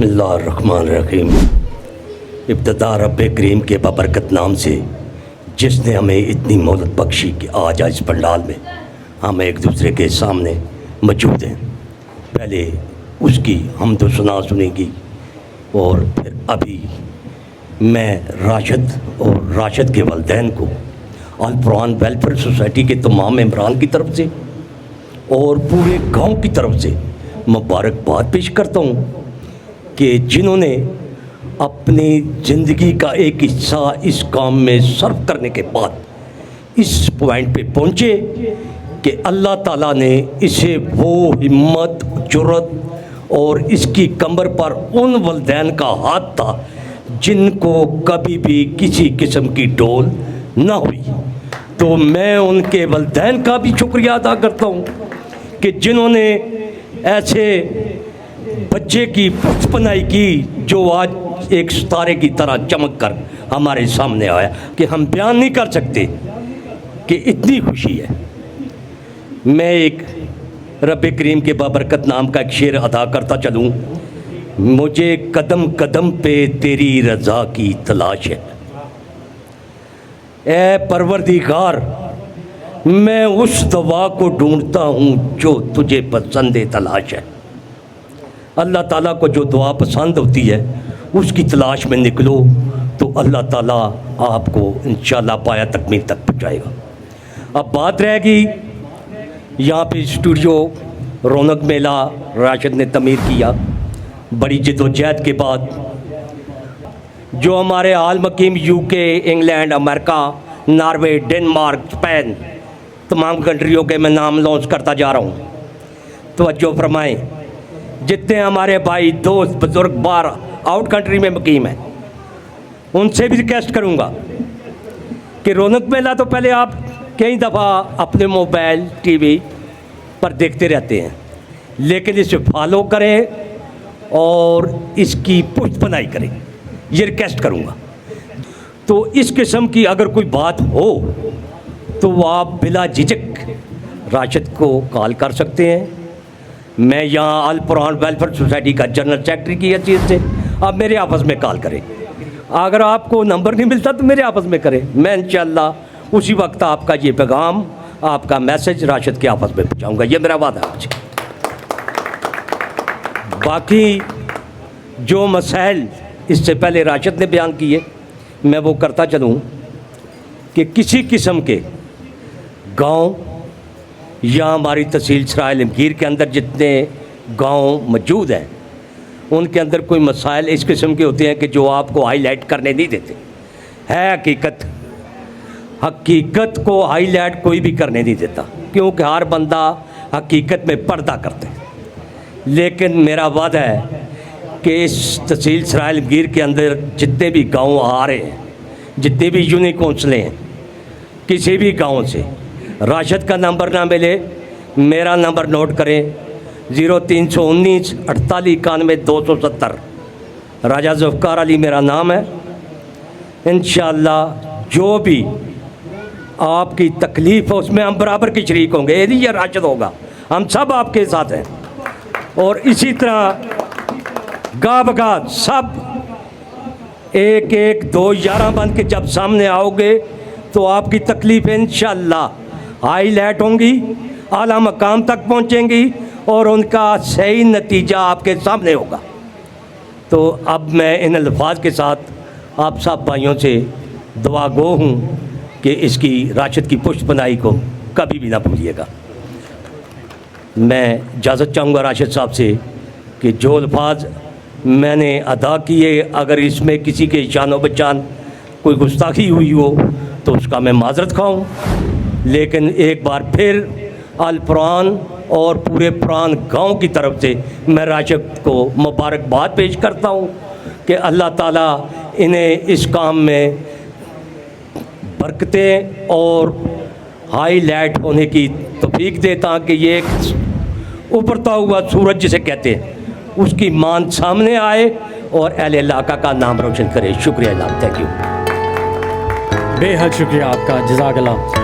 बिस्मिल्लाहिर्रहमानिर्रहीम। इब्तिदा रब करीम के बबरकत नाम से जिसने हमें इतनी मोहलत बख्शी कि आज इस पंडाल में हम एक दूसरे के सामने मौजूद हैं। पहले उसकी हमदो सना सुनेगी और फिर अभी मैं राशिद और राशिद के वालिदैन को अल कुरान वेलफेयर सोसाइटी के तमाम मेंबरान की तरफ से और पूरे गांव की तरफ से मुबारकबाद पेश करता हूँ कि जिन्होंने अपनी ज़िंदगी का एक हिस्सा इस काम में सर्व करने के बाद इस पॉइंट पे पहुँचे कि अल्लाह ताला ने इसे वो हिम्मत, जुर्रत और इसकी कमर पर उन वालिदैन का हाथ था जिनको कभी भी किसी किस्म की डोल ना हुई। तो मैं उनके वालिदैन का भी शुक्रिया अदा करता हूँ कि जिन्होंने ऐसे बच्चे की पुष्पनाई की जो आज एक सितारे की तरह चमक कर हमारे सामने आया कि हम बयान नहीं कर सकते कि इतनी खुशी है। मैं एक रब करीम के बाबरकत नाम का एक शेर अदा करता चलूँ। मुझे कदम कदम पे तेरी रज़ा की तलाश है, ए परवरदिगार मैं उस दवा को ढूंढता हूँ जो तुझे पसंद तलाश है। अल्लाह ताला को जो दुआ पसंद होती है उसकी तलाश में निकलो तो अल्लाह ताला आपको इंशाअल्लाह पाया तकमील तक पहुँचाएगा। अब बात रहेगी यहाँ पे स्टूडियो रौनक मेला राशिद ने तमीर किया बड़ी जद्दोजहद के बाद। जो हमारे आल मकीम UK, England, America, Norway, Denmark, Spain तमाम कंट्रियों के मैं नाम लॉन्च करता जा रहा हूँ। तवज्जो फरमाएँ, जितने हमारे भाई दोस्त बुज़ुर्ग बार आउट कंट्री में मुकीम हैं उनसे भी रिक्वेस्ट करूँगा कि रौनक मेला तो पहले आप कई दफ़ा अपने मोबाइल, टीवी पर देखते रहते हैं, लेकिन इसे फॉलो करें और इसकी पुष्टपनाई करें, ये रिक्वेस्ट करूँगा। तो इस किस्म की अगर कोई बात हो तो वो आप बिला झिझक राशिद को कॉल कर सकते हैं। मैं यहाँ अल कुरान वेलफेयर सोसाइटी का जनरल सेक्रेटरी की हैसियत से आप मेरे आपस में कॉल करें। अगर आपको नंबर नहीं मिलता तो मेरे आपस में करें, मैं इंशाअल्लाह उसी वक्त आपका ये पैगाम, आपका मैसेज राशिद के आपस में पहुँचाऊँगा, ये मेरा वादा है आपसे। बाकी जो मसाइल इससे पहले राशिद ने बयान किए मैं वो करता चलूँ कि किसी किस्म के गांव या हमारी तहसील सराय आलमगीर के अंदर जितने गांव मौजूद हैं उनके अंदर कोई मसाइल इस किस्म के होते हैं कि जो आपको हाईलाइट करने नहीं देते। है हकीकत को हाईलाइट कोई भी करने नहीं देता क्योंकि हर बंदा हकीकत में पर्दा करता है। लेकिन मेरा वादा है कि इस तहसील सराय आलमगीर के अंदर जितने भी गाँव आ रहे हैं, जितने भी यूनिक कौंसलें हैं, किसी भी गांव से राशिद का नंबर ना मिले मेरा नंबर नोट करें 0319 48 91 270। राजा ज़ुल्फ़िकार अली मेरा नाम है। इंशाअल्लाह जो भी आपकी तकलीफ़ है उसमें हम बराबर की शरीक होंगे। ये नहीं ये राशिद होगा, हम सब आपके साथ हैं। और इसी तरह गा बगा सब एक एक 2 11 बन के जब सामने आओगे तो आपकी तकलीफ़ें इंशाअल्लाह हाईलाइट होंगी, आला मकाम तक पहुंचेंगी और उनका सही नतीजा आपके सामने होगा। तो अब मैं इन अल्फाज के साथ आप सब भाइयों से दुआ गो हूँ कि इसकी राशिद की पुष्टपनाई को कभी भी ना भूलिएगा। मैं इजाज़त चाहूँगा राशिद साहब से कि जो अल्फाज मैंने अदा किए अगर इसमें किसी के शानो बचान कोई गुस्ताखी हुई हो तो उसका मैं माजरत खाऊँ। लेकिन एक बार फिर अल कुरान और पूरे पुरान गांव की तरफ से मैं राशिद को मुबारकबाद पेश करता हूँ कि अल्लाह ताला इन्हें इस काम में बरकतें और हाईलाइट होने की तौफीक दे ताकि ये एक उभरता हुआ सूरज जिसे कहते हैं उसकी मान सामने आए और अहले इलाका का नाम रोशन करे। शुक्रिया, थैंक यू। बेहद शुक्रिया आपका, जज़ाकल्लाह।